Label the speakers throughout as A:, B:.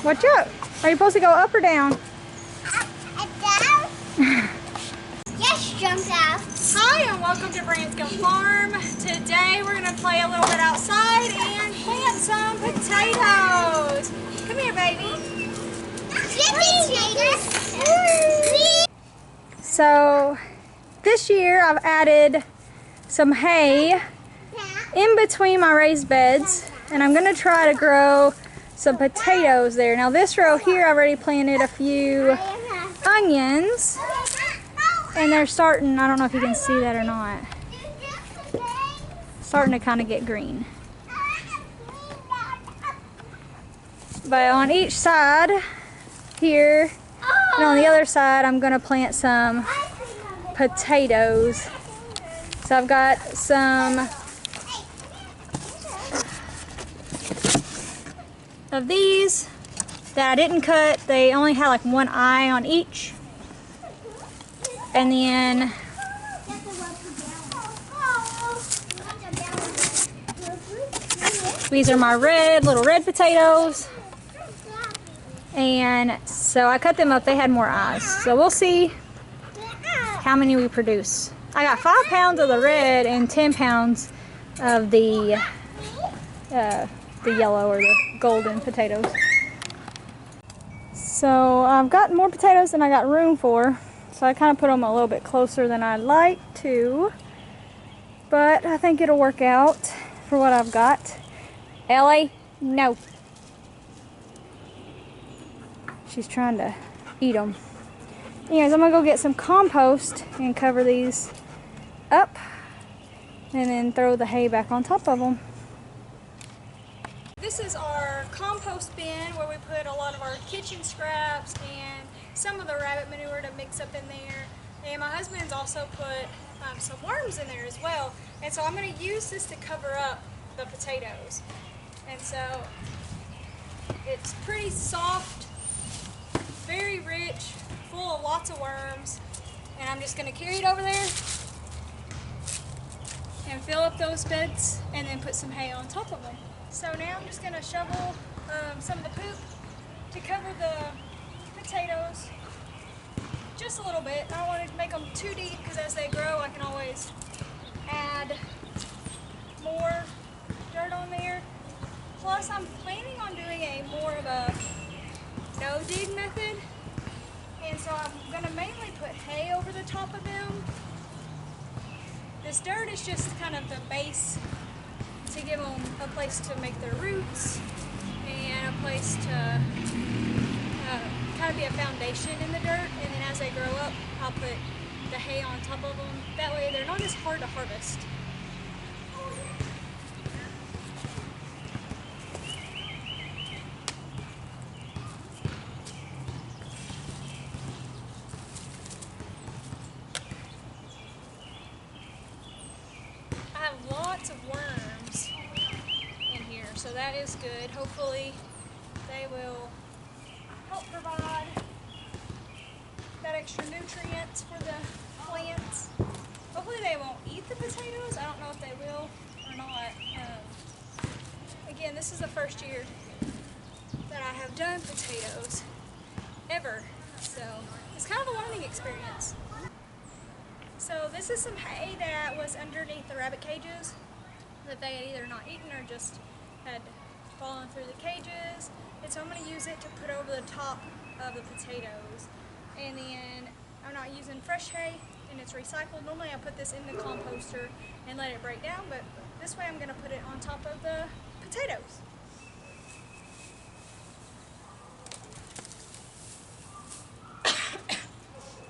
A: Watch out. Are you supposed to go up or down?
B: Down? Yes, jump out.
A: Hi, and welcome to Branscum Farm. Today we're going to play a little bit outside and plant some potatoes. Come here, baby. So this year I've added some hay in between my raised beds, and I'm going to try to grow some potatoes there. Now this row here I've already planted a few onions, and they're starting, I don't know if you can see that or not, starting to kind of get green. But on each side here and on the other side I'm going to plant some potatoes. So I've got some of these that I didn't cut. They only had like one eye on each. And then these are my little red potatoes. And so I cut them up. They had more eyes. So we'll see how many we produce. I got 5 pounds of the red and 10 pounds of the yellow or the golden potatoes. So I've got more potatoes than I got room for. So I kind of put them a little bit closer than I'd like to. But I think it'll work out for what I've got. Ellie, no. She's trying to eat them. Anyways, I'm going to go get some compost and cover these up. And then throw the hay back on top of them. This is our compost bin where we put a lot of our kitchen scraps and some of the rabbit manure to mix up in there. And my husband's also put some worms in there as well. And so I'm going to use this to cover up the potatoes. And so it's pretty soft, very rich, full of lots of worms. And I'm just going to carry it over there and fill up those beds and then put some hay on top of them. So now I'm just going to shovel some of the poop to cover the potatoes just a little bit. I don't want to make them too deep because as they grow I can always add more dirt on there. Plus I'm planning on doing more of a no-dig method, and so I'm going to mainly put hay over the top of them. This dirt is just kind of the base to give them a place to make their roots and a place to kind of be a foundation in the dirt, and then as they grow up I'll put the hay on top of them. That way they're not as hard to harvest. I have lots of worms in here, so that is good. Hopefully they will help provide that extra nutrients for the plants. Hopefully they won't eat the potatoes. I don't know if they will or not. Again, this is the first year that I have done potatoes ever, so it's kind of a learning experience. So this is some hay that was underneath the rabbit cages that they had either not eaten or just had fallen through the cages. And so I'm going to use it to put over the top of the potatoes. And then I'm not using fresh hay and it's recycled. Normally I put this in the composter and let it break down, but this way I'm going to put it on top of the potatoes.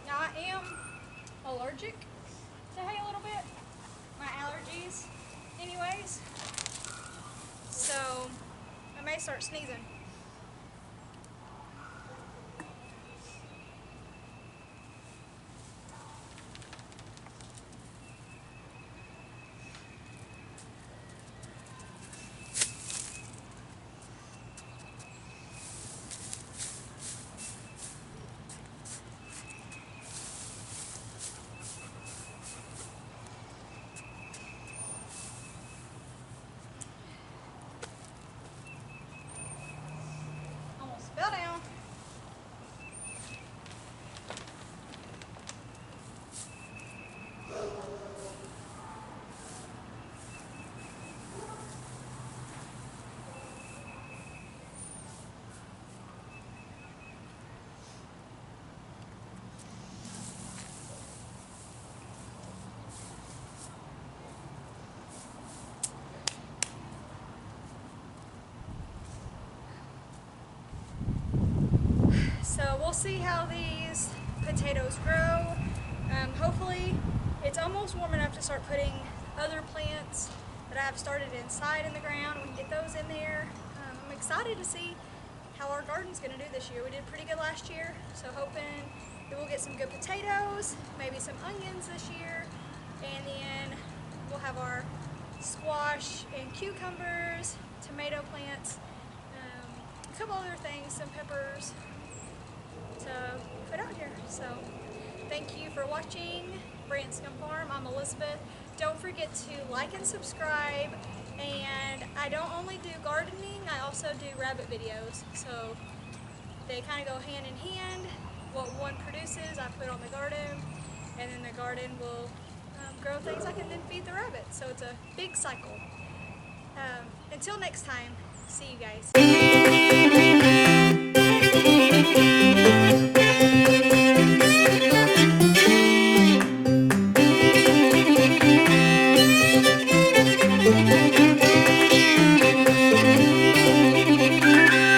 A: Now I am allergic to hay a little bit, my allergies anyways, so I may start sneezing. see how these potatoes grow. Hopefully it's almost warm enough to start putting other plants that I have started inside in the ground. We can get those in there. I'm excited to see how our garden's going to do this year. We did pretty good last year, so hoping that we'll get some good potatoes, maybe some onions this year, and then we'll have our squash and cucumbers, tomato plants, a couple other things, some peppers to put out here. So thank you for watching Branscum Farm. I'm Elizabeth. Don't forget to like and subscribe. And I don't only do gardening, I also do rabbit videos. So they kind of go hand in hand. What one produces, I put on the garden, and then the garden will grow things I can then feed the rabbits. So it's a big cycle. Until next time, see you guys.